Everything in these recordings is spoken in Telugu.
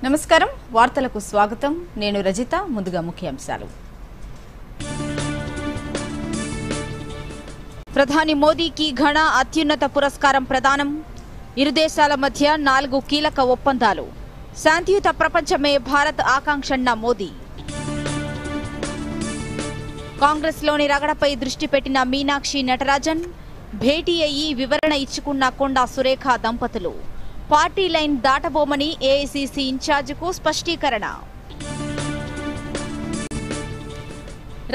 నమస్కారం వార్తలకు స్వాగతం నేను రజిత ముందుగా ముఖ్యాంశాలు ప్రధాని మోదీకి ఘన అత్యున్నత పురస్కారం ప్రదానం ఇరు దేశాల మధ్య 4 కీలక ఒప్పందాలు శాంతియుత ప్రపంచమే భారత్ ఆకాంక్షన్న మోదీ కాంగ్రెస్ లోని రగడపై దృష్టి పెట్టిన మీనాక్షి నటరాజన్ భేటీ అయ్యి వివరణ ఇచ్చుకున్న కొండా సురేఖ దంపతులు పార్టీ లైన్ దాటబోమని ఏఐసీసీ ఇన్ఛార్జికు స్పష్టీకరణ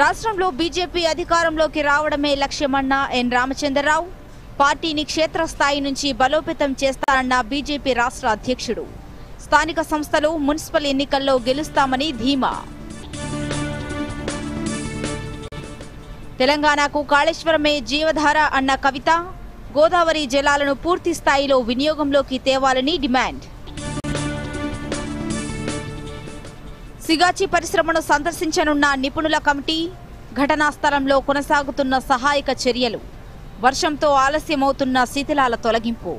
రాష్ట్రంలో బీజేపీ అధికారంలోకి రావడమే లక్ష్యమన్న ఎన్ రామచంద్రరావు పార్టీని క్షేత్రస్థాయి నుంచి బలోపేతం చేస్తారన్న బీజేపీ రాష్ట్ర అధ్యక్షుడు స్థానిక సంస్థలు మున్సిపల్ ఎన్నికల్లో గెలుస్తామని ధీమా తెలంగాణకు కాళేశ్వరమే జీవధార అన్న కవిత గోదావరి జలాలను పూర్తి స్థాయిలో వినియోగంలోకి తేవాలని డిమాండ్ సిగాచి పరిశ్రమను సందర్శించనున్న నిపుణుల కమిటీ ఘటనా స్థలంలో కొనసాగుతున్న సహాయక చర్యలు వర్షంతో ఆలస్యమవుతున్న శిథిలాల తొలగింపు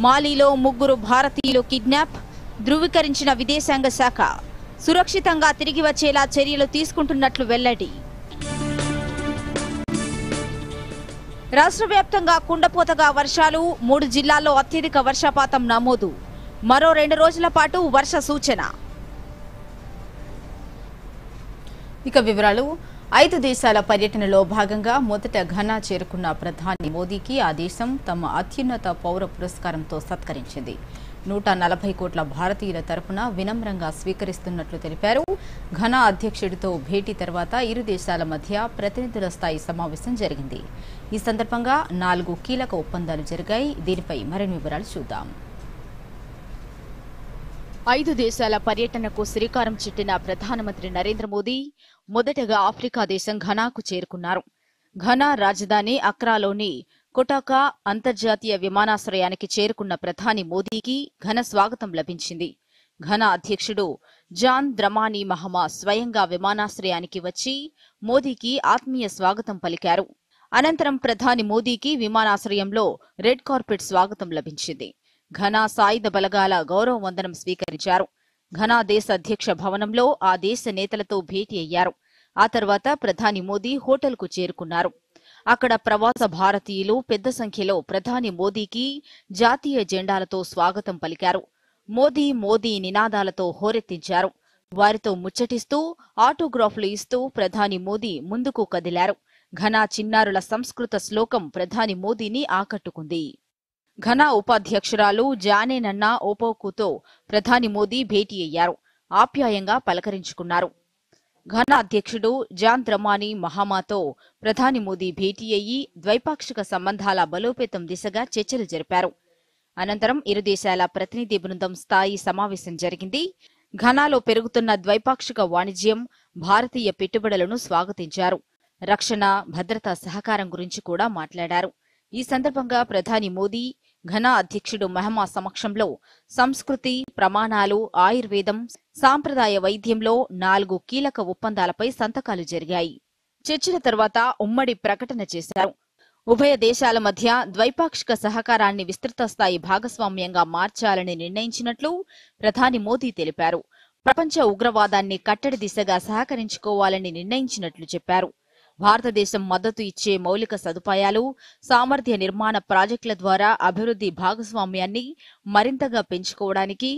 మాలీలో 3 భారతీయులు కిడ్నాప్ ధృవీకరించిన విదేశాంగ శాఖ సురక్షితంగా తిరిగి వచ్చేలా చర్యలు తీసుకుంటున్నట్లు వెల్లడి రాష్ట్ర వ్యాప్తంగా కుండపోతగా వర్షాలు 3 జిల్లాల్లో అత్యధిక వర్షపాతం నమోదు మరో 2 రోజుల పాటు వర్ష సూచన ఇక వివరాలు 5 దేశాల పర్యటనలో భాగంగా మొదట ఘనా చేరుకున్న ప్రధాని మోదీకి ఆ దేశం తమ అత్యున్నత పౌర పురస్కారంతో సత్కరించింది 140 కోట్ల భారతీయుల తరపున వినమ్రంగా స్వీకరిస్తున్నట్లు తెలిపారు ఘనా అధ్యక్షుడితో భేటీ తర్వాత ఇరు దేశాల మధ్య ప్రతినిధుల స్థాయి సమావేశం జరిగింది ఈ సందర్భంగా 4 కీలక ఒప్పందాలు జరిగాయి దీనిపై మరిన్ని వివరాలు చూద్దాం 5 దేశాల పర్యటనకు శ్రీకారం చుట్టిన ప్రధానమంత్రి నరేంద్ర మోదీ మొదటగా ఆఫ్రికా దేశం ఘనాకు చేరుకున్నారు ఘనా రాజధాని అక్రాలోని కొటాకా అంతర్జాతీయ విమానాశ్రయానికి చేరుకున్న ప్రధాని మోదీకి ఘన స్వాగతం లభించింది ఘనా అధ్యక్షుడు జాన్ ద్రమాని మహమా స్వయంగా విమానాశ్రయానికి వచ్చి మోదీకి ఆత్మీయ స్వాగతం పలికారు అనంతరం ప్రధాని మోదీకి విమానాశ్రయంలో రెడ్ కార్పెట్ స్వాగతం లభించింది ఘనా సాయుధ బలగాల గౌరవ వందనం స్వీకరించారు ఘనా దేశ అధ్యక్ష భవనంలో ఆ దేశ నేతలతో భేటీ అయ్యారు ఆ తర్వాత ప్రధాని మోదీ హోటల్కు చేరుకున్నారు అక్కడ ప్రవాస భారతీయులు పెద్ద సంఖ్యలో ప్రధాని మోదీకి జాతీయ జెండాలతో స్వాగతం పలికారు మోదీ మోదీ నినాదాలతో హోరెత్తించారు వారితో ముచ్చటిస్తూ ఆటోగ్రాఫ్లు ఇస్తూ ప్రధాని మోదీ ముందుకు కదిలారు ఘనా చిన్నారుల సంస్కృత శ్లోకం ప్రధాని మోదీని ఆకట్టుకుంది ఘనా ఉపాధ్యక్షురాలు జానేనన్నా ఓపోకుతో ప్రధాని మోదీ భేటీ అయ్యారు ఆప్యాయంగా పలకరించుకున్నారు ఘనా అధ్యక్షుడు జాన్ ద్రమాని మహామాతో ప్రధాని మోదీ భేటీ అయ్యి ద్వైపాక్షిక సంబంధాల బలోపేతం దిశగా చర్చలు జరిపారు అనంతరం ఇరు దేశాల ప్రతినిధి బృందం స్థాయి సమావేశం జరిగింది ఘనాలో పెరుగుతున్న ద్వైపాక్షిక వాణిజ్యం భారతీయ పెట్టుబడులను స్వాగతించారు రక్షణ భద్రతా సహకారం గురించి కూడా మాట్లాడారు ఈ సందర్భంగా ప్రధాని మోదీ ఘనా అధ్యక్షుడు మహమా సమక్షంలో సంస్కృతి ప్రమాణాలు ఆయుర్వేదం సాంప్రదాయ వైద్యంలో 4 కీలక ఒప్పందాలపై సంతకాలు జరిగాయి చర్చల తర్వాత ఉమ్మడి ప్రకటన చేశారు ఉభయ దేశాల మధ్య ద్వైపాక్షిక సహకారాన్ని విస్తృత స్థాయి భాగస్వామ్యంగా మార్చాలని నిర్ణయించినట్లు ప్రధాని మోదీ తెలిపారు ప్రపంచ ఉగ్రవాదాన్ని కట్టడి దిశగా సహకరించుకోవాలని నిర్ణయించినట్లు చెప్పారు భారతదేశం మద్దతు ఇచ్చే మౌలిక సదుపాయాలు సామర్థ్య నిర్మాణ ప్రాజెక్టుల ద్వారా అభివృద్ధి భాగస్వామ్యాన్ని మరింతగా పెంచుకోవడానికి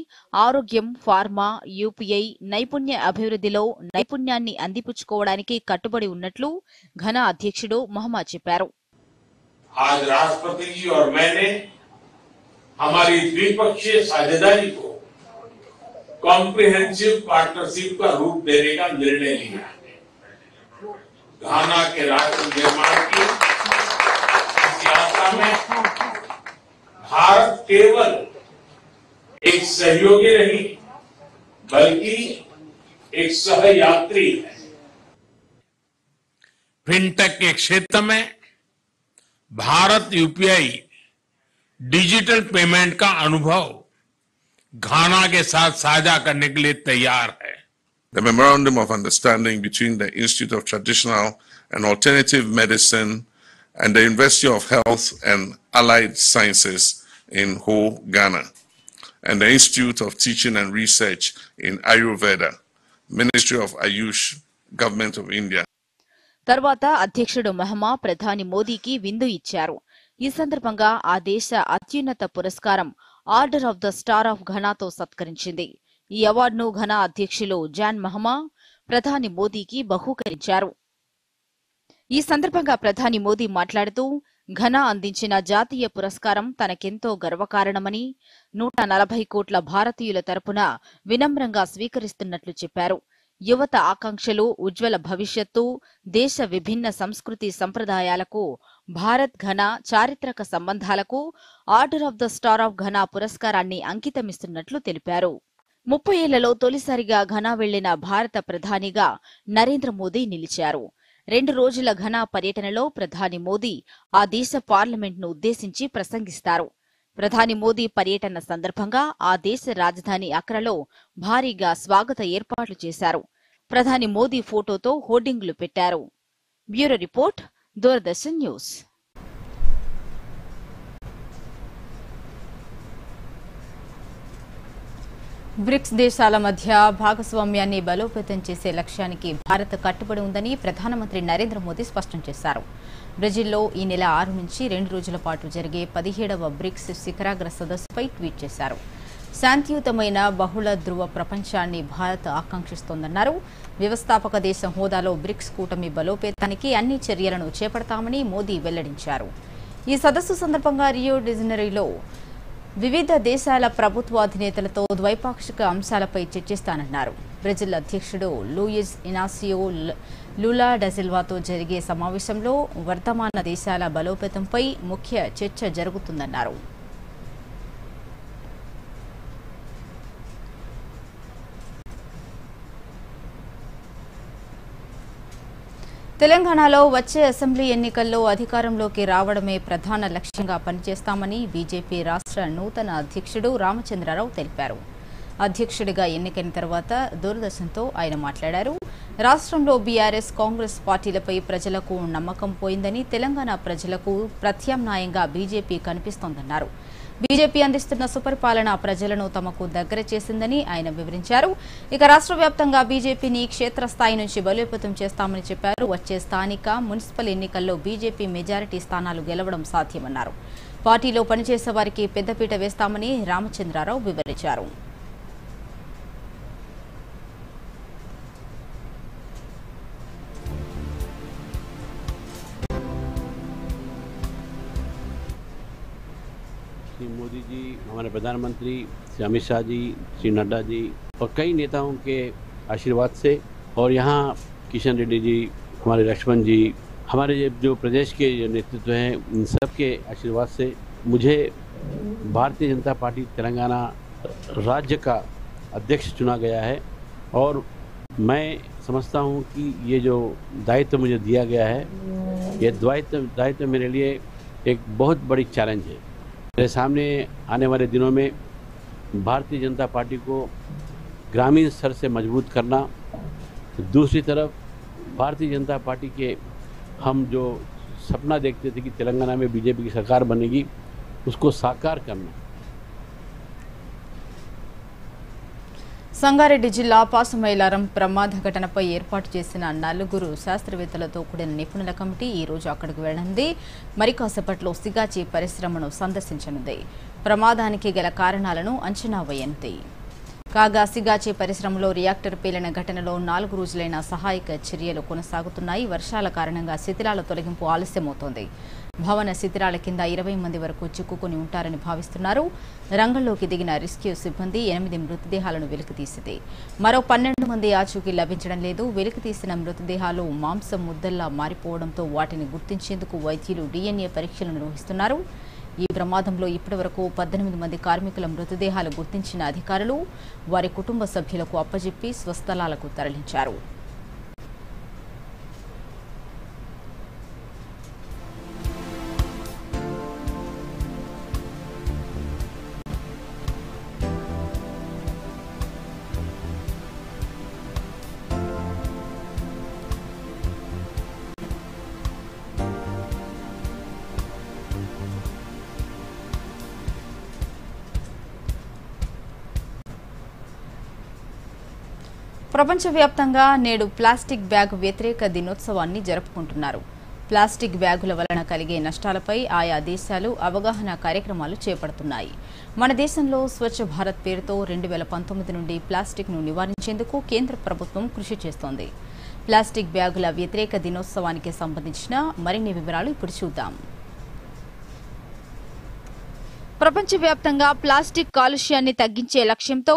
ఆరోగ్యం ఫార్మా యూపీఐ నైపుణ్య అభివృద్ధిలో నైపుణ్యాన్ని అందిపుచ్చుకోవడానికి కట్టుబడి ఉన్నట్లు ఘనా అధ్యక్షుడు మహమ్మా చెప్పారు आज राष्ट्रपति जी और मैंने हमारी द्विपक्षीय साझेदारी को कॉम्प्रिहेंसिव पार्टनरशिप का रूप देने का निर्णय लिया घाना के राष्ट्र निर्माण की इस यात्रा में भारत केवल एक सहयोगी नहीं बल्कि एक सहयात्री है फिनटेक के क्षेत्र में भारत यूपीआई डिजिटल पेमेंट का अनुभव घाना के साथ साझा करने के लिए तैयार है The Memorandum of Understanding between the Institute of Traditional and Alternative Medicine and the University of Health and Allied Sciences in Ho, Ghana and the Institute of Teaching and Research in Ayurveda, Ministry of Ayush, Government of India. తర్వాత అధ్యక్షుడు మహమా ప్రధాని మోదీకి విందు ఇచ్చారు. ఈ సందర్భంగా ఆ దేశ అత్యున్నత పురస్కారం order of the star of ఘనాతో సత్కరించింది. ఈ అవార్డును ఘనా అధ్యక్షులు జాన్ మహమా ప్రధాని మోదీకి బహూకరించారు. ఈ సందర్భంగా ప్రధాని మోదీ మాట్లాడుతూ ఘనా అందించిన జాతీయ పురస్కారం తనకెంతో గర్వకారణమని 140 కోట్ల భారతీయుల తరపున వినమ్రంగా స్వీకరిస్తున్నట్లు చెప్పారు. యువత ఆకాంక్షలు, ఉజ్వల భవిష్యత్తు, దేశ విభిన్న సంస్కృతి సంప్రదాయాలకు, భారత్ ఘనా చారిత్రక సంబంధాలకు order of the star of Ghana పురస్కారాన్ని అంకితమిస్తున్నట్లు తెలిపారు. 30 ఏళ్లలో తొలిసారిగా ఘనా వెళ్లిన భారత ప్రధానిగా నరేంద్ర మోదీ నిలిచారు. 2 రోజుల ఘనా పర్యటనలో ప్రధాని మోదీ ఆ దేశ పార్లమెంట్ను ఉద్దేశించి ప్రసంగిస్తారు. ప్రధాని మోదీ పర్యటన సందర్భంగా ఆ దేశ రాజధాని అక్రాలో భారీగా స్వాగత ఏర్పాట్లు చేశారు. ప్రధాని మోదీ ఫోటోతో హోర్డింగులు పెట్టారు. Bureau report, Doordarshan news. BRICS దేశాల మధ్య భాగస్వామ్యాన్ని బలోపేతం చేసే లక్ష్యానికి భారత్ కట్టుబడి ఉందని ప్రధానమంత్రి నరేంద్ర మోదీ స్పష్టం చేశారు. బ్రెజిల్లో ఈ నెల 6 నుంచి 2 రోజుల పాటు జరిగే 17వ బ్రిక్స్ శిఖరాగ్ర సదస్సుపై ట్వీట్ చేశారు. శాంతియుతమైన బహుళ ధృవ ప్రపంచాన్ని భారత్ ఆకాంక్షిస్తోందన్నారు. వ్యవస్థాపక దేశం హోదాలో బ్రిక్స్ కూటమి బలోపేతానికి అన్ని చర్యలను చేపడతామని మోదీ వెల్లడించారు. ఈ సదస్సు సందర్భంగా రియో డిజనెరోలో వివిధ దేశాల ప్రభుత్వాధినేతలతో ద్వైపాక్షిక అంశాలపై చర్చిస్తానన్నారు. బ్రెజిల్ అధ్యక్షుడు లూయిజ్ ఇనాసియో లులా డా సిల్వాతో జరిగే సమావేశంలో వర్తమాన దేశాల బలోపేతంపై ముఖ్య చర్చ జరుగుతుందన్నారు. తెలంగాణలో వచ్చే అసెంబ్లీ ఎన్నికల్లో అధికారంలోకి రావడమే ప్రధాన లక్ష్యంగా పనిచేస్తామని బీజేపీ రాష్ట్ర నూతన అధ్యక్షుడు రామచంద్రరావు తెలిపారు. అధ్యక్షుడిగా ఎన్నికైన తర్వాత దూరదర్శన్తో ఆయన మాట్లాడారు. రాష్ట్రంలో బీఆర్ఎస్, కాంగ్రెస్ పార్టీలపై ప్రజలకు నమ్మకం పోయిందని, తెలంగాణ ప్రజలకు ప్రత్యామ్నాయంగా బీజేపీ కనిపిస్తోందన్నారు. బీజేపీ అందిస్తున్న సుపరిపాలన ప్రజలను తమకు దగ్గర చేసిందని ఆయన వివరించారు. ఇక రాష్ట్ర వ్యాప్తంగా బీజేపీని క్షేత్రస్థాయి నుంచి బలోపేతం చేస్తామని చెప్పారు. వచ్చే స్థానిక, మున్సిపల్ ఎన్నికల్లో బీజేపీ మెజారిటీ స్థానాలు గెలవడం సాధ్యమన్నారు. పార్టీలో పనిచేసే వారికి పెద్దపీట వేస్తామని రామచంద్రరావు వివరించారు. श्री मोदी जी, हमारे प्रधानमंत्री श्री अमित शाह जी, श्री नड्डा जी और कई नेताओं के आशीर्वाद से, और यहाँ किशन रेड्डी जी, हमारे लक्ष्मण जी, हमारे जो प्रदेश के जो नेतृत्व हैं, इन सब के आशीर्वाद से मुझे भारतीय जनता पार्टी तेलंगाना राज्य का अध्यक्ष चुना गया है। और मैं समझता हूँ कि ये जो दायित्व मुझे दिया गया है, ये दायित्व मेरे लिए एक बहुत बड़ी चैलेंज है। मेरे सामने आने वाले दिनों में भारतीय जनता पार्टी को ग्रामीण स्तर से मजबूत करना, दूसरी तरफ भारतीय जनता पार्टी के हम जो सपना देखते थे कि तेलंगाना में बीजेपी की सरकार बनेगी, उसको साकार करना। సంగారెడ్డి జిల్లా పాసుమైలారం ప్రమాద ఘటనపై ఏర్పాటు చేసిన 4 శాస్త్రవేత్తలతో కూడిన నిపుణుల కమిటీ ఈ రోజు అక్కడికి వెళ్లనుంది. మరి కాసేపట్లో సిగాచి పరిశ్రమను సందర్శించనుంది. ప్రమాదానికి గల కారణాలను అంచనా వేయనుంది. కాగా సిగాచి పరిశ్రమలో రియాక్టర్ పేలిన ఘటనలో 4 రోజులైన సహాయక చర్యలు కొనసాగుతున్నాయి. వర్షాల కారణంగా శిథిలాల తొలగింపు ఆలస్యమవుతోంది. భవన శిథిలాల కింద 20 మంది వరకు చిక్కుకుని ఉంటారని భావిస్తున్నారు. రంగంలోకి దిగిన రెస్క్యూ సిబ్బంది 8 మృతదేహాలను వెలికితీసింది. మరో 12 మంది ఆచూకీ లభించడం లేదు. వెలికితీసిన మృతదేహాలు మాంసం ముద్దల్లా మారిపోవడంతో వాటిని గుర్తించేందుకు వైద్యులు DNA పరీక్షలు నిర్వహిస్తున్నారు. ఈ ప్రమాదంలో ఇప్పటివరకు 18 మంది కార్మికుల మృతదేహాలు గుర్తించిన అధికారులు వారి కుటుంబ సభ్యులకు అప్పజెప్పి స్వస్థలాలకు తరలించారు. ప్రపంచవ్యాప్తంగా నేడు ప్లాస్టిక్ బ్యాగ్ వ్యతిరేక దినోత్సవాన్ని జరుపుకుంటున్నారు. ప్లాస్టిక్ బ్యాగుల వలన కలిగే నష్టాలపై ఆయా దేశాలు అవగాహన కార్యక్రమాలు చేపడుతున్నాయి. మన దేశంలో స్వచ్ఛ భారత్ పేరుతో 2019 నుండి ప్లాస్టిక్ను నివారించేందుకు కేంద్ర ప్రభుత్వం కృషి చేస్తోంది. ప్లాస్టిక్ బ్యాగుల వ్యతిరేక దినోత్సవానికి సంబంధించిన మరిన్ని వివరాలు ఇప్పుడు చూద్దాం. ప్రపంచవ్యాప్తంగా ప్లాస్టిక్ కాలుష్యాన్ని తగ్గించే లక్ష్యంతో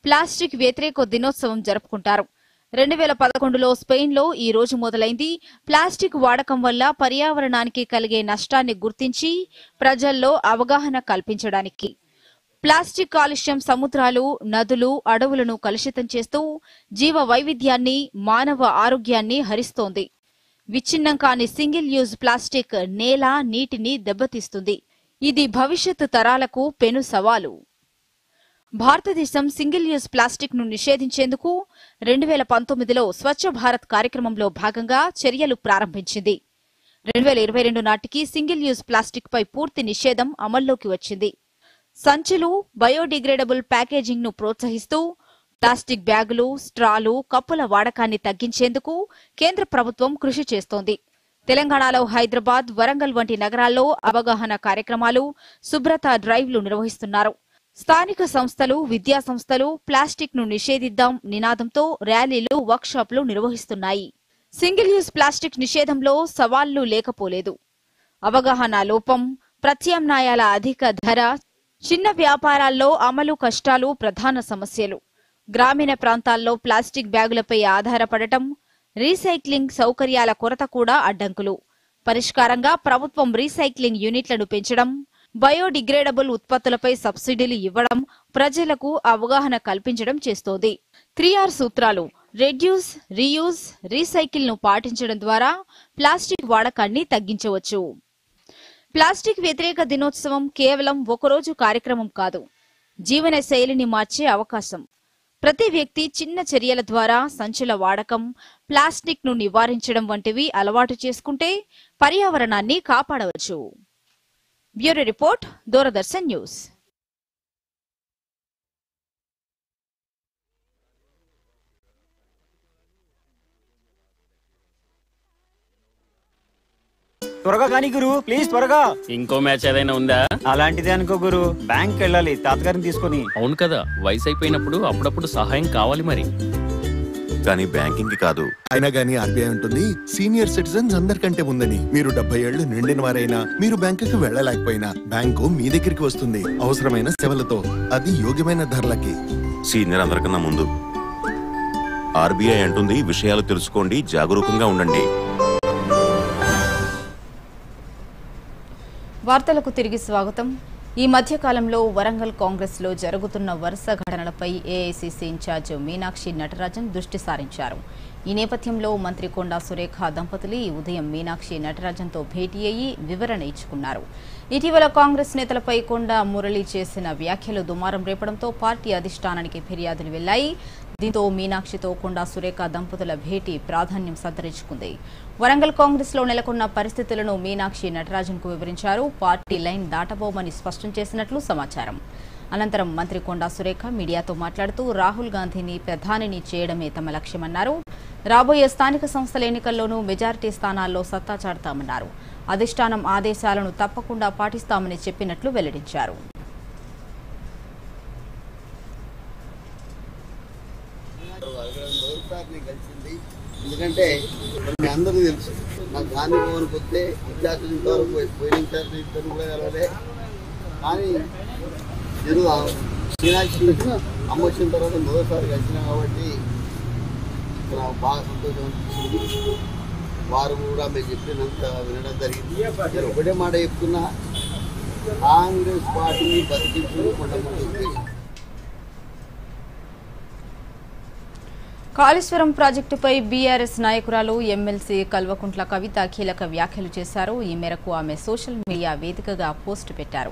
ప్లాస్టిక్ వ్యతిరేక దినోత్సవం జరుపుకుంటారు. 2011లో స్పెయిన్లో ఈ రోజు మొదలైంది. ప్లాస్టిక్ వాడకం వల్ల పర్యావరణానికి కలిగే నష్టాన్ని గుర్తించి ప్రజల్లో అవగాహన కల్పించడానికి. ప్లాస్టిక్ కాలుష్యం సముద్రాలు, నదులు, అడవులను కలుషితం చేస్తూ జీవ వైవిధ్యాన్ని, మానవ ఆరోగ్యాన్ని హరిస్తోంది. విచ్ఛిన్నం కాని సింగిల్ యూజ్ ప్లాస్టిక్ నేల, నీటిని దెబ్బతీస్తుంది. ఇది భవిష్యత్తు తరాలకు పెను సవాలు. భారతదేశం సింగిల్ యూజ్ ప్లాస్టిక్ ను నిషేధించేందుకు 2019లో స్వచ్ఛ భారత్ కార్యక్రమంలో భాగంగా చర్యలు ప్రారంభించింది. 2022 నాటికి సింగిల్ యూజ్ ప్లాస్టిక్ పై పూర్తి నిషేధం అమల్లోకి వచ్చింది. సంచులు, బయోడిగ్రేడబుల్ ప్యాకేజింగ్ ను ప్రోత్సహిస్తూ ప్లాస్టిక్ బ్యాగులు, స్ట్రాలు, కప్పుల వాడకాన్ని తగ్గించేందుకు కేంద్ర ప్రభుత్వం కృషి చేస్తోంది. తెలంగాణలో హైదరాబాద్, వరంగల్ వంటి నగరాల్లో అవగాహన కార్యక్రమాలు, శుభ్రత డ్రైవ్లు నిర్వహిస్తున్నారు. స్థానిక సంస్థలు, విద్యా సంస్థలు ప్లాస్టిక్ ను నిషేధిద్దాం నినాదంతో ర్యాలీలు, వర్క్షాప్లు నిర్వహిస్తున్నాయి. సింగిల్ యూజ్ ప్లాస్టిక్ నిషేధంలో సవాళ్లు లేకపోలేదు. అవగాహన లోపం, ప్రత్యామ్నాయాల అధిక ధర, చిన్న వ్యాపారాల్లో అమలు కష్టాలు ప్రధాన సమస్యలు. గ్రామీణ ప్రాంతాల్లో ప్లాస్టిక్ బ్యాగులపై ఆధారపడటం, రీసైక్లింగ్ సౌకర్యాల కొరత కూడా అడ్డంకులు. పరిష్కారంగా ప్రభుత్వం రీసైక్లింగ్ యూనిట్లను పెంచడం, బయోడిగ్రేడబుల్ ఉత్పత్తులపై సబ్సిడీలు ఇవ్వడం, ప్రజలకు అవగాహన కల్పించడం చేస్తోంది. 3R సూత్రాలు రెడ్యూస్, రీయూజ్, రీసైకిల్ ను పాటించడం ద్వారా ప్లాస్టిక్ వాడకాన్ని తగ్గించవచ్చు. ప్లాస్టిక్ వ్యతిరేక దినోత్సవం కేవలం ఒకరోజు కార్యక్రమం కాదు, జీవన శైలిని మార్చే అవకాశం. ప్రతి వ్యక్తి చిన్న చర్యల ద్వారా సంచుల వాడకం, ప్లాస్టిక్ ను నివారించడం వంటివి అలవాటు చేసుకుంటే పర్యావరణాన్ని కాపాడవచ్చు. Bureau report, Doordarshan news. త్వరగా కానీ గురు, ప్లీజ్ త్వరగా. ఇంకో మ్యాచ్ ఏదైనా ఉందా? అలాంటిదే అనుకో గురు, బ్యాంక్ వెళ్ళాలి తాతగారిని తీసుకొని. అవును కదా, వయసు అయిపోయినప్పుడు అప్పుడప్పుడు సహాయం కావాలి మరి. కానీ బ్యాంకింగ్ కాదు. అయినా గానీ ఆర్బీఐ ఉంటుంది, సీనియర్ సిటిజన్స్ అందరికంటే ముందని. మీరు 70 ఏళ్లు నిండిన వారైనా, మీరు బ్యాంకుకి వెళ్ళలేకపోయినా బ్యాంకు మీ దగ్గరికి వస్తుంది అవసరమైన సేవలతో, అది యోగ్యమైన ధరలకి. సీనియర్ అందరికన్నా ముందు. ఆర్బీఐ అంటుంది, విషయాలు తెలుసుకోండి, జాగరూకంగా ఉండండి. వార్తలకు తిరిగి స్వాగతం. ఈ మధ్య కాలంలో వరంగల్ కాంగ్రెస్ లో జరుగుతున్న వరుస ఘటనలపై ఏఐసీసీ ఇన్ఛార్జ్ మీనాక్షి నటరాజన్ దృష్టి సారించారు. ఈ నేపథ్యంలో మంత్రి కొండా సురేఖ దంపతులు ఈ ఉదయం మీనాక్షి నటరాజన్తో భేటీ అయ్యి వివరణ ఇచ్చుకున్నారు. ఇటీవల కాంగ్రెస్ నేతలపై కొండా మురళి చేసిన వ్యాఖ్యలు దుమారం రేపడంతో పార్టీ అధిష్టానానికి ఫిర్యాదులు వెళ్లాయి. దీంతో మీనాక్షితో కొండా సురేఖ దంపతుల భేటీ ప్రాధాన్యం సంతరించుకుంది. వరంగల్ కాంగ్రెస్ లో నెలకొన్న పరిస్థితులను మీనాక్షి నటరాజన్ కు వివరించారు. పార్టీ లైన్ దాటబోమని స్పష్టం చేసినట్లు సమాచారం. అనంతరం మంత్రి కొండా సురేఖ మీడియాతో మాట్లాడుతూ రాహుల్ గాంధీని ప్రధానిని చేయడమే తమ లక్ష్యమన్నారు. రాబోయే స్థానిక సంస్థల ఎన్నికల్లోనూ మెజారిటీ స్థానాల్లో సత్తా చాటుతామన్నారు. అధిష్టానం ఆదేశాలను తప్పకుండా పాటిస్తామని చెప్పినట్లు వెల్లడించారు. ఎందుకంటే మీ అందరికీ తెలుసు, నాకు గాంధీ భవన్ పోతే విద్యార్థులు ఇంతవరకు పోయిన విద్యార్థులు కూడా కలవలే. కానీ నేను మీనాక్షి అమ్మ వచ్చిన తర్వాత మొదటిసారి కలిసినా కాబట్టి నాకు బాగా సంతోషం అనిపించింది. వారు కూడా మీరు చెప్పినంత వినడం జరిగింది. నేను ఒకటే మాట చెప్తున్నా, కాంగ్రెస్ పార్టీని బతికించుకుంటే కాళేశ్వరం ప్రాజెక్టుపై బీఆర్ఎస్ నాయకురాలు ఎమ్మెల్సీ కల్వకుంట్ల కవిత కీలక వ్యాఖ్యలు చేశారు. ఈ మేరకు ఆమె సోషల్ మీడియా వేదికగా పోస్టు పెట్టారు.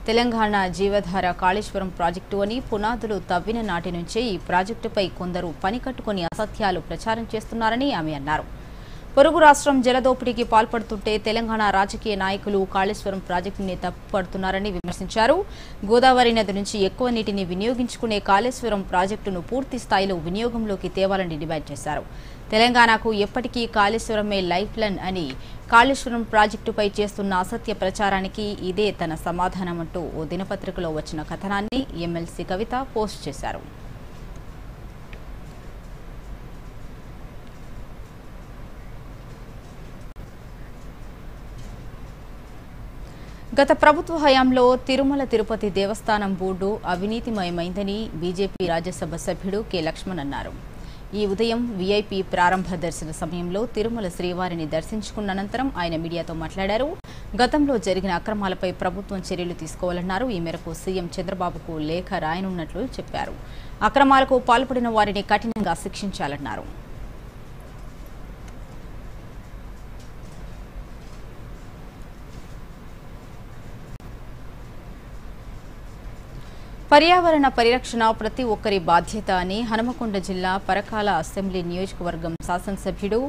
తెలంగాణ జీవధార కాళేశ్వరం ప్రాజెక్టు అని పునాదులు తవ్విన నాటి నుంచే ఈ ప్రాజెక్టుపై కొందరు పని కట్టుకుని అసత్యాలు ప్రచారం చేస్తున్నారని ఆమె అన్నారు. పొరుగు రాష్ట్రం జలదోపిడీకి పాల్పడుతుంటే తెలంగాణ రాజకీయ నాయకులు కాళేశ్వరం ప్రాజెక్టుని తప్పుపడుతున్నారని విమర్శించారు. గోదావరి నది నుంచి ఎక్కువ నీటిని వినియోగించుకునే కాళేశ్వరం ప్రాజెక్టును పూర్తి స్థాయిలో వినియోగంలోకి తేవాలని డిమాండ్ చేశారు. తెలంగాణకు ఎప్పటికీ కాళేశ్వరమే లైఫ్ లైన్ అని కాళేశ్వరం ప్రాజెక్టుపై చేస్తున్న అసత్య ప్రచారానికి ఇదే తన సమాధానమంటూ ఓ దినపత్రికలో వచ్చిన కథనాన్ని ఎమ్మెల్సీ కవిత పోస్ట్ చేశారు. గత ప్రభుత్వ హయాంలో తిరుమల తిరుపతి దేవస్థానం బోర్డు అవినీతిమయమైందని బీజేపీ రాజ్యసభ సభ్యుడు కె లక్ష్మణ్ అన్నారు. ఈ ఉదయం వీఐపీ ప్రారంభ దర్శన సమయంలో తిరుమల శ్రీవారిని దర్శించుకున్న అనంతరం ఆయన మీడియాతో మాట్లాడారు. గతంలో జరిగిన అక్రమాలపై ప్రభుత్వం చర్యలు తీసుకోవాలన్నారు. ఈ మేరకు సీఎం చంద్రబాబుకు లేఖ రాయనున్నట్లు చెప్పారు. అక్రమాలకు పాల్పడిన వారిని కఠినంగా శిక్షించాలన్నారు. పర్యావరణ పరిరక్షణ ప్రతి ఒక్కరి బాధ్యత అని హనుమకొండ జిల్లా పరకాల అసెంబ్లీ నియోజకవర్గం శాసనసభ్యుడు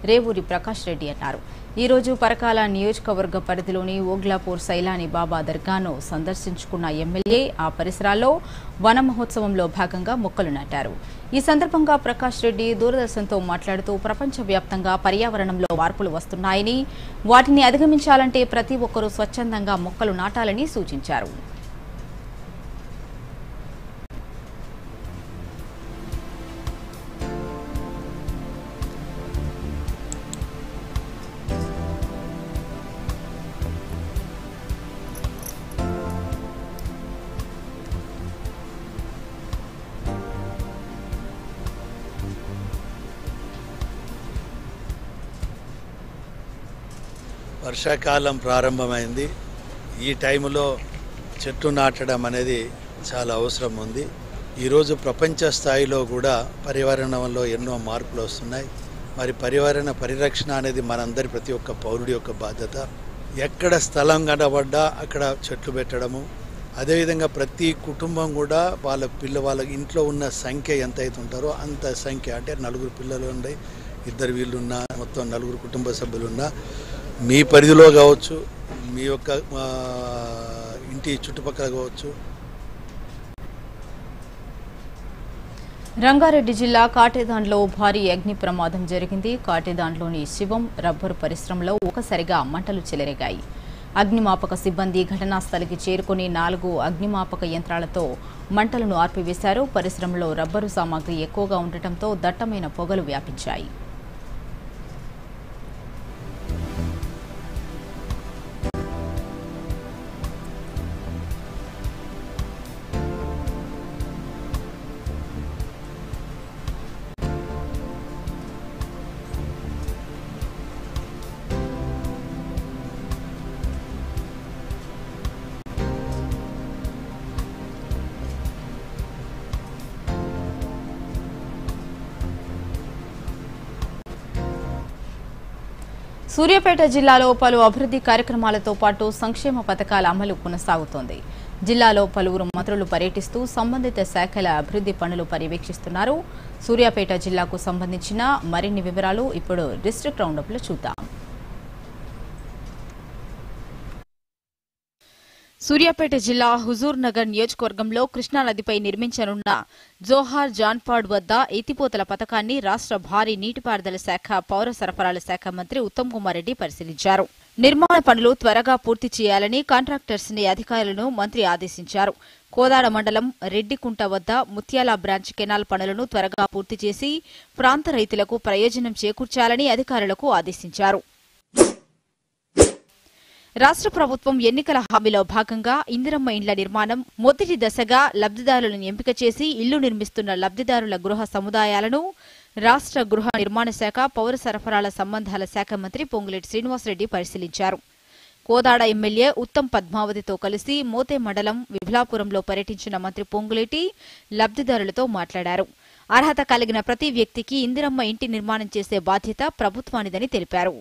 రేవూరి ప్రకాష్ రెడ్డి అన్నారు. ఈ రోజు పరకాల నియోజకవర్గ పరిధిలోని ఓగ్లాపూర్ సైలాని బాబా దర్గాను సందర్శించుకున్న ఎమ్మెల్యే ఆ పరిసరాల్లో వన మహోత్సవంలో భాగంగా మొక్కలు నాటారు. ఈ సందర్భంగా ప్రకాష్ రెడ్డి దూరదర్శన్తో మాట్లాడుతూ ప్రపంచవ్యాప్తంగా పర్యావరణంలో మార్పులు వస్తున్నాయని, వాటిని అధిగమించాలంటే ప్రతి ఒక్కరూ స్వచ్ఛందంగా మొక్కలు నాటాలని సూచించారు. వర్షాకాలం ప్రారంభమైంది. ఈ టైంలో చెట్టు నాటడం అనేది చాలా అవసరం ఉంది. ఈరోజు ప్రపంచ స్థాయిలో కూడా పర్యావరణంలో ఎన్నో మార్పులు వస్తున్నాయి. మరి పర్యావరణ పరిరక్షణ అనేది మనందరి ప్రతి ఒక్క పౌరుడి యొక్క బాధ్యత. ఎక్కడ స్థలం కనబడ్డా అక్కడ చెట్లు పెట్టడము, అదేవిధంగా ప్రతి కుటుంబం కూడా వాళ్ళ ఇంట్లో ఉన్న సంఖ్య ఎంత అయితే ఉంటారో అంత సంఖ్య, అంటే 4 పిల్లలు ఉన్నాయి, 2 వీళ్ళున్నా, మొత్తం 4 కుటుంబ సభ్యులున్నా, మీ పరిధిలో కావచ్చు, మీ యొక్క ఇంటి చుట్టుపక్కల కావచ్చు. రంగారెడ్డి జిల్లా కాటేదాన్లో భారీ అగ్ని ప్రమాదం జరిగింది. కాటేదాన్లోని శివం రబ్బరు పరిశ్రమలో ఒకసారిగా మంటలు చెలరేగాయి. అగ్నిమాపక సిబ్బంది ఘటనా స్థలికి చేరుకుని 4 అగ్నిమాపక యంత్రాలతో మంటలను ఆర్పివేశారు. పరిశ్రమలో రబ్బరు సామాగ్రి ఎక్కువగా ఉండటంతో దట్టమైన పొగలు వ్యాపించాయి. సూర్యాపేట జిల్లాలో పలు అభివృద్ధి కార్యక్రమాలతో పాటు సంక్షేమ పథకాల అమలు కొనసాగుతోంది. జిల్లాలో పలువురు మంత్రులు పర్యటిస్తూ సంబంధిత శాఖల అభివృద్ధి పనులు పర్యవేక్షిస్తున్నారు. సూర్యాపేట జిల్లాకు సంబంధించిన మరిన్ని వివరాలు ఇప్పుడు డిస్ట్రిక్ట్ రౌండప్లో చూద్దాం. సూర్యాపేట జిల్లా హుజూర్ నగర్ నియోజకవర్గంలో కృష్ణానదిపై నిర్మించనున్న జోహార్ జాన్పాడ్ వద్ద ఎత్తిపోతల పథకాన్ని రాష్ట్ర భారీ నీటిపారుదల శాఖ పౌర సరఫరాల శాఖ మంత్రి ఉత్తమ్ కుమార్ రెడ్డి పరిశీలించారు. నిర్మాణ పనులు త్వరగా పూర్తి చేయాలని కాంట్రాక్టర్స్ ని అధికారులను మంత్రి ఆదేశించారు. కోదాడ మండలం రెడ్డికుంట వద్ద ముత్యాల బ్రాంచ్ కెనాల్ పనులను త్వరగా పూర్తి చేసి ప్రాంత రైతులకు ప్రయోజనం చేకూర్చాలని అధికారులకు ఆదేశించారు. రాష్ట్ర ప్రభుత్వం ఎన్నికల హామీలో భాగంగా ఇందిరమ్మ ఇండ్ల నిర్మాణం మొదటి దశగా లబ్దిదారులను ఎంపిక చేసి ఇల్లు నిర్మిస్తున్న లబ్దిదారుల గృహ సముదాయాలను రాష్ట్ర గృహ నిర్మాణ శాఖ పౌర సరఫరాల సంబంధాల శాఖ మంత్రి పొంగులేటి శ్రీనివాసరెడ్డి పరిశీలించారు. కోదాడ ఎమ్మెల్యే ఉత్తమ్ పద్మావతితో కలిసి మోతే మండలం విభలాపురంలో పర్యటించిన మంత్రి పొంగులేటి లబ్దిదారులతో మాట్లాడారు. అర్హత కలిగిన ప్రతి వ్యక్తికి ఇందిరమ్మ ఇంటి నిర్మాణం చేసే బాధ్యత ప్రభుత్వానిదని తెలిపారు.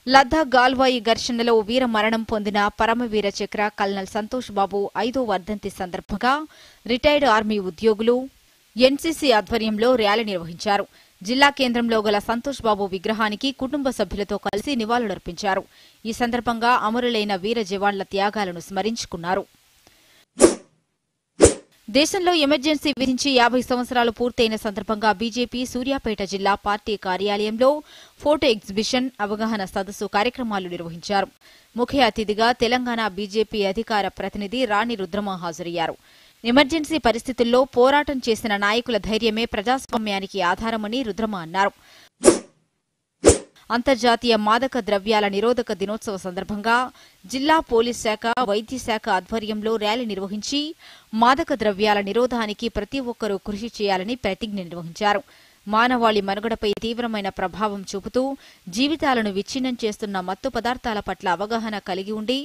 లద్దాఖ్ గాల్వాయి ఘర్షణలో వీర మరణం పొందిన పరమవీర చక్ర కల్నల్ సంతోష్ బాబు 5వ వర్ధంతి సందర్భంగా రిటైర్డ్ ఆర్మీ ఉద్యోగులు ఎన్సీసీ ఆధ్వర్యంలో ర్యాలీ నిర్వహించారు. జిల్లా కేంద్రంలో గల సంతోష్ బాబు విగ్రహానికి కుటుంబ సభ్యులతో కలిసి నివాళులర్పించారు. ఈ సందర్భంగా అమరులైన వీర జవాన్ల త్యాగాలను స్మరించుకున్నారు. దేశంలో ఎమర్జెన్సీ విధించి 50 సంవత్సరాలు పూర్తయిన సందర్భంగా బీజేపీ సూర్యాపేట జిల్లా పార్టీ కార్యాలయంలో ఫోటో ఎగ్జిబిషన్, అవగాహన సదస్సు కార్యక్రమాలు నిర్వహించారు. ముఖ్య అతిథిగా తెలంగాణ బీజేపీ అధికార ప్రతినిధి రాణి రుద్రమ హాజరయ్యారు. ఎమర్జెన్సీ పరిస్థితుల్లో పోరాటం చేసిన నాయకుల ధైర్యమే ప్రజాస్వామ్యానికి ఆధారమని రుద్రమ అన్నారు. అంతర్జాతీయ మాదక ద్రవ్యాల నిరోధక దినోత్సవ సందర్భంగా జిల్లా పోలీస్ శాఖ, వైద్య శాఖ ఆధ్వర్యంలో ర్యాలీ నిర్వహించి మాదక ద్రవ్యాల నిరోధానికి ప్రతి ఒక్కరూ కృషి చేయాలని ప్రతిజ్ఞ నిర్వహించారు. మానవాళి మనుగడపై తీవ్రమైన ప్రభావం చూపుతూ జీవితాలను విచ్ఛిన్నం చేస్తున్న మత్తు పదార్థాల పట్ల అవగాహన కలిగి ఉండి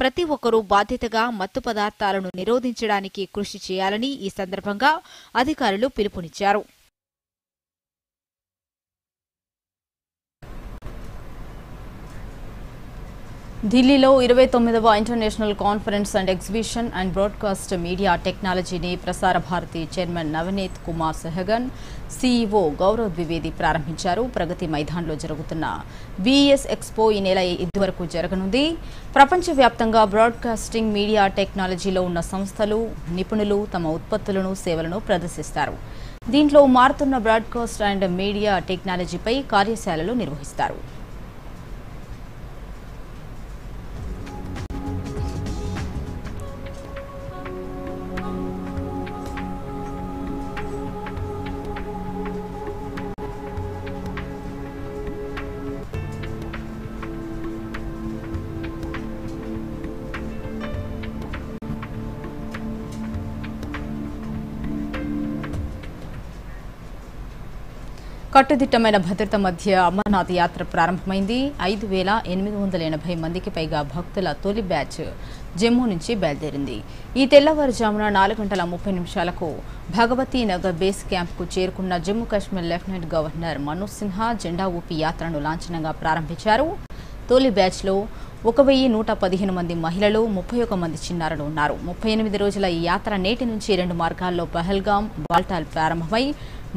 ప్రతి ఒక్కరూ బాధ్యతగా మత్తు పదార్థాలను నిరోధించడానికి కృషి చేయాలని ఈ సందర్భంగా అధికారులు పిలుపునిచ్చారు. ఢిల్లీలో 29వ international conference and exhibition and broadcast media టెక్నాలజీని ప్రసార భారతి చైర్మన్ నవనీత్ కుమార్ సెహగన్, సీఈఓ గౌరవ్ ద్వివేది ప్రారంభించారు. ప్రగతి మైదాన్లో జరుగుతున్న బీఎస్ ఎక్స్పో ఈ నెల 5 వరకు జరగనుంది. ప్రపంచవ్యాప్తంగా బ్రాడ్కాస్టింగ్ మీడియా టెక్నాలజీలో ఉన్న సంస్థలు, నిపుణులు తమ ఉత్పత్తులను, సేవలను ప్రదర్శిస్తారు. దీంట్లో మారుతున్న బ్రాడ్కాస్ట్ అండ్ మీడియా టెక్నాలజీపై కార్యశాలలు నిర్వహిస్తారు. కట్టుదిట్టమైన భద్రత మధ్య అమర్నాథ్ యాత్ర ప్రారంభమైంది. 5,880 మందికి పైగా భక్తుల తొలి బ్యాచ్ జమ్మూ నుంచి బయలుదేరింది. ఈ తెల్లవారుజామున 4:30 భగవతీ నగర్ బేస్ క్యాంప్కు చేరుకున్న జమ్మూ కాశ్మీర్ లెఫ్టినెంట్ గవర్నర్ మనోజ్ సిన్హా జెండా ఊపి యాత్రను లాంఛనంగా ప్రారంభించారు. తొలి బ్యాచ్లో 1,115 మంది మహిళలు, 31 మంది చిన్నారులు ఉన్నారు. 38 రోజుల ఈ యాత్ర నేటి నుంచి 2 మార్గాల్లో పహల్గాం, బాల్టాల్ ప్రారంభమై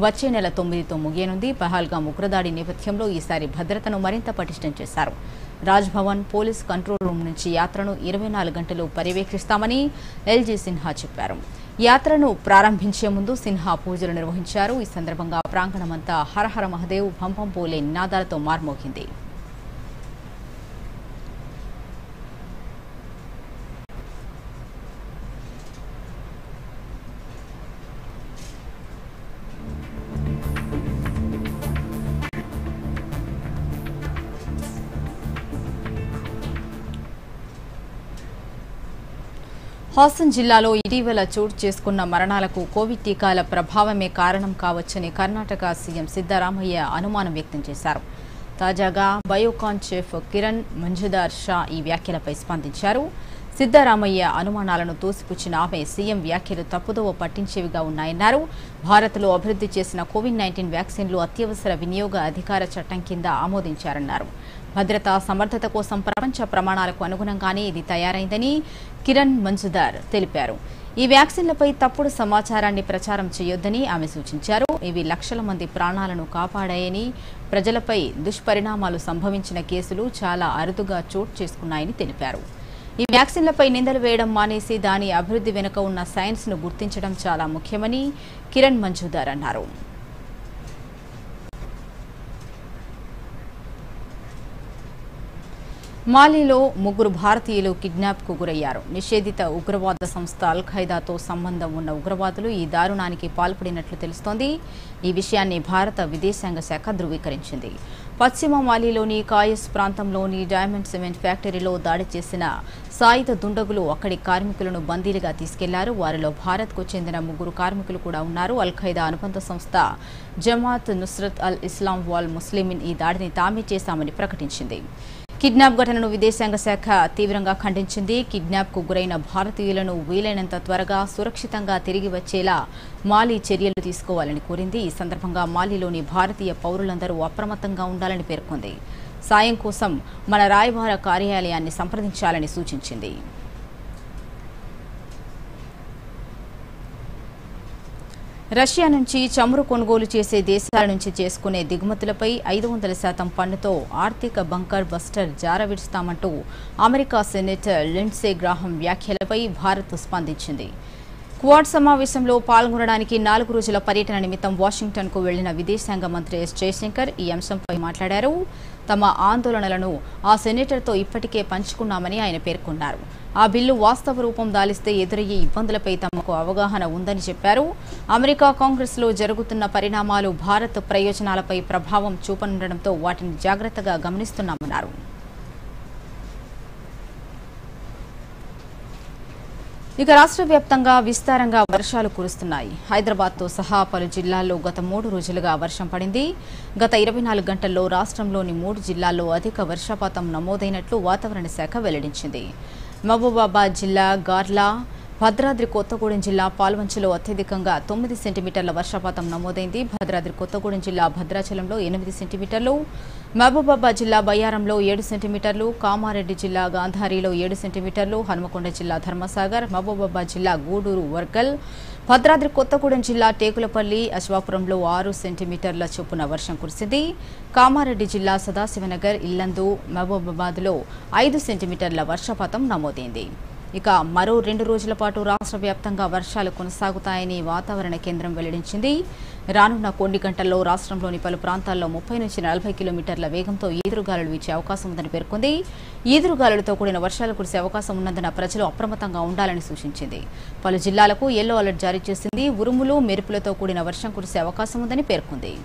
వచ్చే నెల 9తో ముగియనుంది. పహల్గాం ఉగ్రదాడి నేపథ్యంలో ఈసారి భద్రతను మరింత పటిష్టం చేశారు. రాజ్భవన్ పోలీస్ కంట్రోల్ రూమ్ నుంచి యాత్రను 24 గంటలు పర్యవేక్షిస్తామని ఎల్జీ సిన్హా చెప్పారు. యాత్రను ప్రారంభించే ముందు సిన్హా పూజలు నిర్వహించారు. ఈ సందర్భంగా ప్రాంగణమంతా హరహర మహదేవ్, భంపం పోలే నినాదాలతో మార్మోగింది. హాసన్ జిల్లాలో ఇటీవల చోటు చేసుకున్న మరణాలకు కోవిడ్ టీకాల ప్రభావమే కారణం కావచ్చని కర్ణాటక సీఎం సిద్దరామయ్య అనుమానం వ్యక్తం చేశారు. తాజాగా బయోకాన్ చీఫ్ కిరణ్ మంజుదార్ షా ఈ వ్యాఖ్యలపై స్పందించారు. సిద్దరామయ్య అనుమానాలను తోసిపుచ్చిన ఆమె సీఎం వ్యాఖ్యలు తప్పుదోవ పట్టించేవిగా ఉన్నాయన్నారు. భారత్లో అభివృద్ధి చేసిన కోవిడ్-19 వ్యాక్సిన్లు అత్యవసర వినియోగ అధికార చట్టం కింద ఆమోదించారన్నారు. భద్రత, సమర్థత కోసం ప్రపంచ ప్రమాణాలకు అనుగుణంగానే ఇది తయారైందని కిరణ్ మంజుదార్ తెలిపారు. ఈ వ్యాక్సిన్లపై తప్పుడు సమాచారాన్ని ప్రచారం చేయొద్దని ఆమె సూచించారు. ఇవి లక్షల మంది ప్రాణాలను కాపాడాయని, ప్రజలపై దుష్పరిణామాలు సంభవించిన కేసులు చాలా అరుదుగా చోటు చేసుకున్నాయని తెలిపారు. ఈ వ్యాక్సిన్లపై నిందలు వేయడం మానేసి దాని అభివృద్ధి వెనుక ఉన్న సైన్స్ను గుర్తించడం చాలా ముఖ్యమని కిరణ్ మంజుదార్ అన్నారు. మాలీలో 3 భారతీయులు కిడ్నాప్కు గురయ్యారు. నిషేధిత ఉగ్రవాద సంస్థ అల్ ఖైదాతో సంబంధం ఉన్న ఉగ్రవాదులు ఈ దారుణానికి పాల్పడినట్లు తెలుస్తోంది. ఈ విషయాన్ని భారత విదేశాంగ శాఖ ధృవీకరించింది. పశ్చిమ మాలీలోని కాయస్ ప్రాంతంలోని డైమండ్ సిమెంట్ ఫ్యాక్టరీలో దాడి చేసిన సాయుధ దుండగులు అక్కడి కార్మికులను బందీలుగా తీసుకెళ్లారు. వారిలో భారత్కు చెందిన 3 కార్మికులు కూడా ఉన్నారు. అల్ ఖైదా అనుబంధ సంస్థ జమాత్ నుస్రత్ అల్ ఇస్లాం వాల్ ముస్లిమిన్ ఈ దాడిని తామే చేశామని ప్రకటించింది. కిడ్నాప్ ఘటనను విదేశాంగ శాఖ తీవ్రంగా ఖండించింది. కిడ్నాప్కు గురైన భారతీయులను వీలైనంత త్వరగా సురక్షితంగా తిరిగి వచ్చేలా మాలీ చర్యలు తీసుకోవాలని కోరింది. ఈ సందర్భంగా మాలీలోని భారతీయ పౌరులందరూ అప్రమత్తంగా ఉండాలని పేర్కొంది. సాయం కోసం మన రాయబార కార్యాలయాన్ని సంప్రదించాలని సూచించింది. రష్యా నుంచి చమురు కొనుగోలు చేసే దేశాల నుంచి చేసుకునే దిగుమతులపై 500% పన్నుతో ఆర్థిక బంకర్ బస్టర్ జారవిడుస్తామంటూ అమెరికా సెనేటర్ లిండ్సే గ్రాహం వ్యాఖ్యలపై భారత్ స్పందించింది. క్వాడ్ సమావేశంలో పాల్గొనడానికి 4 రోజుల పర్యటన నిమిత్తం వాషింగ్టన్కు వెళ్లిన విదేశాంగ మంత్రి ఎస్ జయశంకర్ ఈ అంశంపై మాట్లాడారు. తమ ఆందోళనలను ఆ సెనేటర్తో ఇప్పటికే పంచుకున్నామని ఆయన పేర్కొన్నారు. ఆ బిల్లు వాస్తవ రూపం దాలిస్తే ఎదురయ్యే ఇబ్బందులపై తమకు అవగాహన ఉందని చెప్పారు. అమెరికా కాంగ్రెస్లో జరుగుతున్న పరిణామాలు భారత్ ప్రయోజనాలపై ప్రభావం చూపనుండటంతో వాటిని జాగ్రత్తగా గమనిస్తున్నామన్నారు. ఇక రాష్ట్ర వ్యాప్తంగా విస్తారంగా వర్షాలు కురుస్తున్నాయి. హైదరాబాద్తో సహా పలు జిల్లాల్లో గత 3 రోజులుగా వర్షం పడింది. గత 24 గంటల్లో రాష్ట్రంలోని 3 జిల్లాల్లో అధిక వర్షపాతం నమోదైనట్లు వాతావరణ శాఖ వెల్లడించింది. మహబూబాబాద్ జిల్లా గార్లా, భద్రాద్రి కొత్తగూడెం జిల్లా పాల్వంచలో అత్యధికంగా 9 సెంటీమీటర్ల వర్షపాతం నమోదైంది. భద్రాద్రి కొత్తగూడెం జిల్లా భద్రాచలంలో 8 సెంటీమీటర్లు, మహబూబాబాద్ జిల్లా బయ్యారంలో 7 సెంటీమీటర్లు, కామారెడ్డి జిల్లా గాంధారిలో 7 సెంటీమీటర్లు, హనుమకొండ జిల్లా ధర్మసాగర్, మహబూబాబాద్ జిల్లా గూడూరు వర్గల్, భద్రాద్రి కొత్తగూడెం జిల్లా టేకులపల్లి, అశ్వాపురంలో 6 సెంటీమీటర్ల చొప్పున వర్షం కురిసింది. కామారెడ్డి జిల్లా సదాశివనగర్, ఇల్లందు, మహబూబాబాద్లో 5 సెంటీమీటర్ల వర్షపాతం నమోదైంది. ఇక మరో 2 రోజుల పాటు రాష్ట్ర వ్యాప్తంగా వర్షాలు కొనసాగుతాయని వాతావరణ కేంద్రం వెల్లడించింది. రానున్న కొన్ని గంటల్లో రాష్ట్రంలోని పలు ప్రాంతాల్లో 30 నుంచి 40 కిలోమీటర్ల వేగంతో ఈదురుగాలులు వీచే అవకాశం ఉందని పేర్కొంది. ఈదురుగాలులతో కూడిన వర్షాలు కురిసే అవకాశం ఉన్నందున ప్రజలు అప్రమత్తంగా ఉండాలని సూచించింది. పలు జిల్లాలకు యెల్లో అలర్ట్ జారీ చేసింది. ఉరుములు, మెరుపులతో కూడిన వర్షం కురిసే అవకాశం ఉందని పేర్కొంది.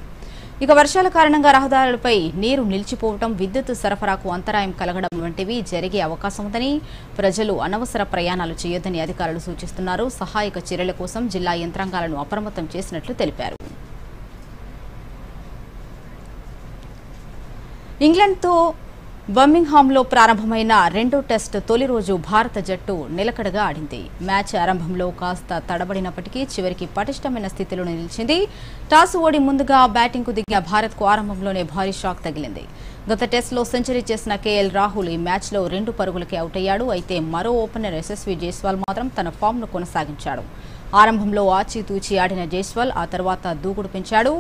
ఇక వర్షాల కారణంగా రహదారులపై నీరు నిలిచిపోవడం, విద్యుత్ సరఫరాకు అంతరాయం కలగడం వంటివి జరిగే అవకాశం ఉందని, ప్రజలు అనవసర ప్రయాణాలు చేయొద్దని అధికారులు సూచిస్తున్నారు. సహాయక చర్యల కోసం జిల్లా యంత్రాంగాలను అప్రమత్తం చేసినట్లు తెలిపారు. ఇంగ్లాండ్తో బర్మింగ్హామ్లో ప్రారంభమైన 2వ టెస్ట్ తొలి రోజు భారత జట్టు నిలకడగా ఆడింది. మ్యాచ్ ఆరంభంలో కాస్త తడబడినప్పటికీ చివరికి పటిష్టమైన స్థితిలో నిలిచింది. టాస్ ఓడి ముందుగా బ్యాటింగ్కు దిగిన భారత్కు ఆరంభంలోనే భారీ షాక్ తగిలింది. గత టెస్టులో సెంచరీ చేసిన కేఎల్ రాహుల్ ఈ మ్యాచ్లో 2 పరుగులకే అవుట్ అయ్యాడు. అయితే మరో ఓపెనర్ యశస్వి జైస్వాల్ మాత్రం తన ఫామ్ను కొనసాగించాడు. ఆరంభంలో ఆచితూచి ఆడిన జైస్వాల్ ఆ తర్వాత దూకుడు పెంచాడు.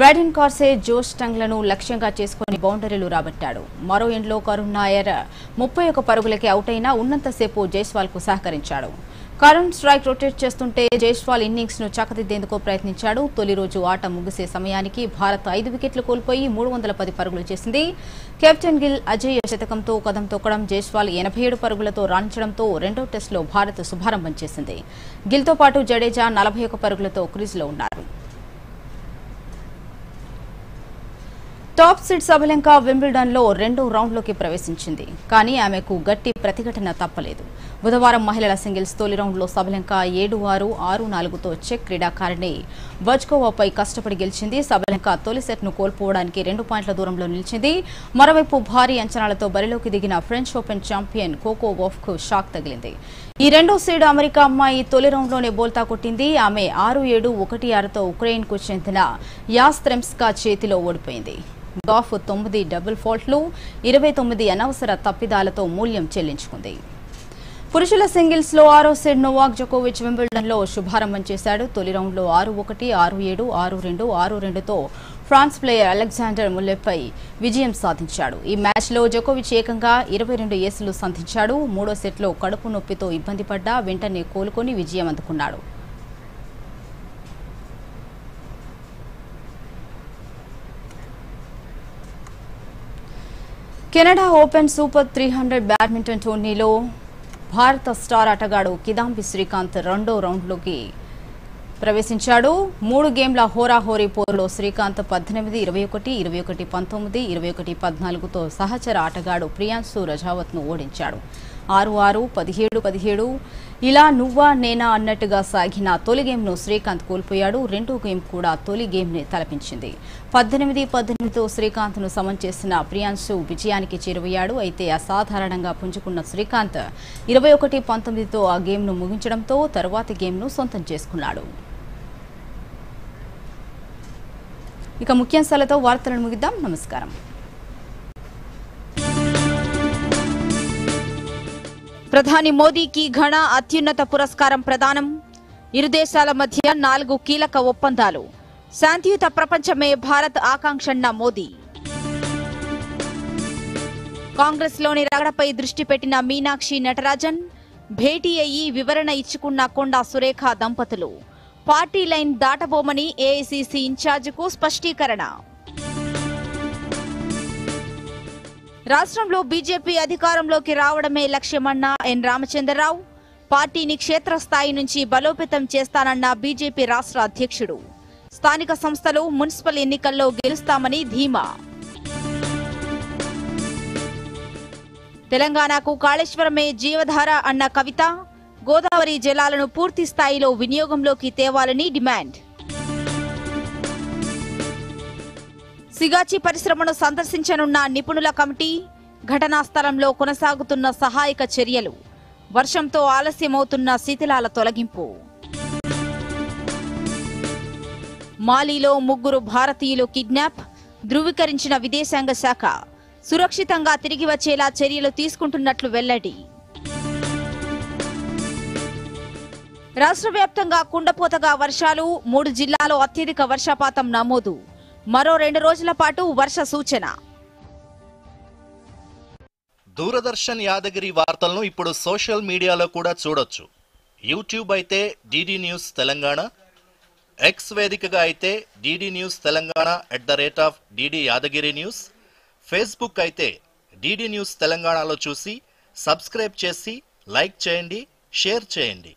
వ్యాడిన్ కార్సే, జోష్ టంగ్లను లక్ష్యంగా చేసుకుని బౌండరీలు రాబట్టాడు. మరో ఎండ్లో కరుణ్ నాయర్ 31 పరుగులకే అవుట్ అయినా ఉన్నంతసేపు జైస్వాల్కు సహకరించాడు. కరుణ్ స్ట్రైక్ రొటేట్ చేస్తుంటే జైస్వాల్ ఇన్నింగ్స్ ను చక్కదిద్దేందుకు ప్రయత్నించాడు. తొలి రోజు ఆట ముగిసే సమయానికి భారత్ 5 వికెట్లు కోల్పోయి 310 పరుగులు చేసింది. కెప్టెన్ గిల్ అజేయ శతకంతో కదం తొక్కడం, జైస్వాల్ 87 పరుగులతో రాణించడంతో 2వ టెస్టులో భారత్ శుభారంభం చేసింది. గిల్తో పాటు జడేజా 41 పరుగులతో క్రీజులో ఉన్నారు. టాప్ సీడ్ సబలెంకా వింబిల్డన్లో 2వ రౌండ్లోకి ప్రవేశించింది. కానీ ఆమెకు గట్టి ప్రతిఘటన తప్పలేదు. బుధవారం మహిళల సింగిల్స్ తొలి రౌండ్లో సబలెంకా 7-6, 6-4తో చెక్ క్రీడాకారిణి వజ్కోవాపై కష్టపడి గెలిచింది. సబలెంకా తొలి సెట్ను కోల్పోవడానికి 2 పాయింట్ల దూరంలో నిలిచింది. మరోవైపు భారీ అంచనాలతో బరిలోకి దిగిన ఫ్రెంచ్ ఓపెన్ ఛాంపియన్ కోకో గౌఫ్కు షాక్ తగిలింది. ఈ 2వ సీడ్ అమెరికా అమ్మాయి తొలి రౌండ్లోనే బోల్తా కొట్టింది. ఆమె 6-7, 1-6తో ఉక్రెయిన్కు చెందిన యాస్త్రెమ్స్కా చేతిలో ఓడిపోయింది. గాఫ్ 9 డబుల్ ఫాల్ట్లు, 29 అనవసర తప్పిదాలతో మూల్యం చెల్లించుకుంది. పురుషుల సింగిల్స్ లో 6వ సీడ్ నోవాక్ జోకోవిచ్ వింబిల్డన్ లో శుభారంభం చేశాడు. తొలి రౌండ్లో 6-1, 6-7, 6-2, 6-2తో ఫ్రాన్స్ ప్లేయర్ అలెగ్జాండర్ ముల్లెపై విజయం సాధించాడు. ఈ మ్యాచ్లో జోకోవిచ్ ఏకంగా 22 ఏసులు సంధించాడు. 3వ సెట్లో కడుపు నొప్పితో ఇబ్బంది పడ్డా వెంటనే కోలుకొని విజయం అందుకున్నాడు. కెనడా ఓపెన్ సూపర్ 300 బ్యాడ్మింటన్ టోర్నీలో భారత స్టార్ ఆటగాడు కిదాంబి శ్రీకాంత్ 2వ రౌండ్లోకి ప్రవేశించాడు. 3 గేమ్ల హోరాహోరీ పోరులో శ్రీకాంత్ 18, 21, 21, 19, 21, 14తో సహచర ఆటగాడు ప్రియాంశు రజావత్ను ఓడించాడు. 6-6, 17, 17 ఇలా నువ్వా నేనా అన్నట్టుగా సాగిన తొలి గేమ్ను శ్రీకాంత్ కోల్పోయాడు. 2వ గేమ్ కూడా తొలి గేమ్ని తలపించింది. 18, 18తో శ్రీకాంత్ను సమం చేసిన ప్రియాంశు విజయానికి చేరువయ్యాడు. అయితే అసాధారణంగా పుంజుకున్న శ్రీకాంత్ 21, 19తో ఆ గేమ్ను ముగించడంతో తరువాతి గేమ్ను సొంతం చేసుకున్నాడు. ఇక ముఖ్యాంశాలతో వార్తలను ముగిద్దాం. నమస్కారం. ప్రధాని మోదీకి ఘన అత్యున్నత పురస్కారం ప్రదానం. ఇరు దేశాల మధ్య 4 కీలక ఒప్పందాలు. శాంతియుత ప్రపంచమే భారత్ ఆకాంక్షన్న మోదీ. కాంగ్రెస్లోని రగడపై దృష్టి పెట్టిన మీనాక్షి నటరాజన్ భేటీ అయ్యి వివరణ ఇచ్చుకున్న కొండా సురేఖ దంపతులు. పార్టీ లైన్ దాటబోమని ఏఐసీసీ ఇన్ఛార్జికు స్పష్టీకరణ. రాష్ట్రంలో బీజేపీ అధికారంలోకి రావడమే లక్ష్యమన్న ఎన్ రామచంద్రరావు. పార్టీని క్షేత్రస్థాయి నుంచి బలోపేతం చేస్తానన్న బీజేపీ రాష్ట్ర అధ్యక్షుడు. స్థానిక సంస్థలు, మున్సిపల్ ఎన్నికల్లో గెలుస్తామని ధీమా. తెలంగాణకు కాళేశ్వరమే జీవధార అన్న కవిత. గోదావరి జలాలను పూర్తి స్థాయిలో వినియోగంలోకి తేవాలని డిమాండ్. సిగాచి పరిశ్రమను సందర్శించనున్న నిపుణుల కమిటీ. ఘటనా స్థలంలో కొనసాగుతున్న సహాయక చర్యలు. వర్షంతో ఆలస్యమవుతున్న శిథిలాల తొలగింపు. మాలీలో 3 భారతీయులు కిడ్నాప్. ధృవీకరించిన విదేశాంగ శాఖ. సురక్షితంగా తిరిగి వచ్చేలా చర్యలు తీసుకుంటున్నట్లు వెల్లడి. రాష్ట్ర వ్యాప్తంగా కుండపోతగా వర్షాలు. 3 జిల్లాల్లో అత్యధిక వర్షపాతం నమోదు. మరో 2 రోజుల పాటు వర్ష సూచన. దూరదర్శన్ యాదగిరి వార్తలను ఇప్పుడు సోషల్ మీడియాలో కూడా చూడొచ్చు. యూట్యూబ్ అయితే డిడి న్యూస్ తెలంగాణ, ఎక్స్ వేదికగా అయితే DD news Telangana @DD Yadagiri news, Facebook అయితే డిడి న్యూస్ తెలంగాణలో చూసి సబ్స్క్రైబ్ చేసి లైక్ చేయండి, షేర్ చేయండి.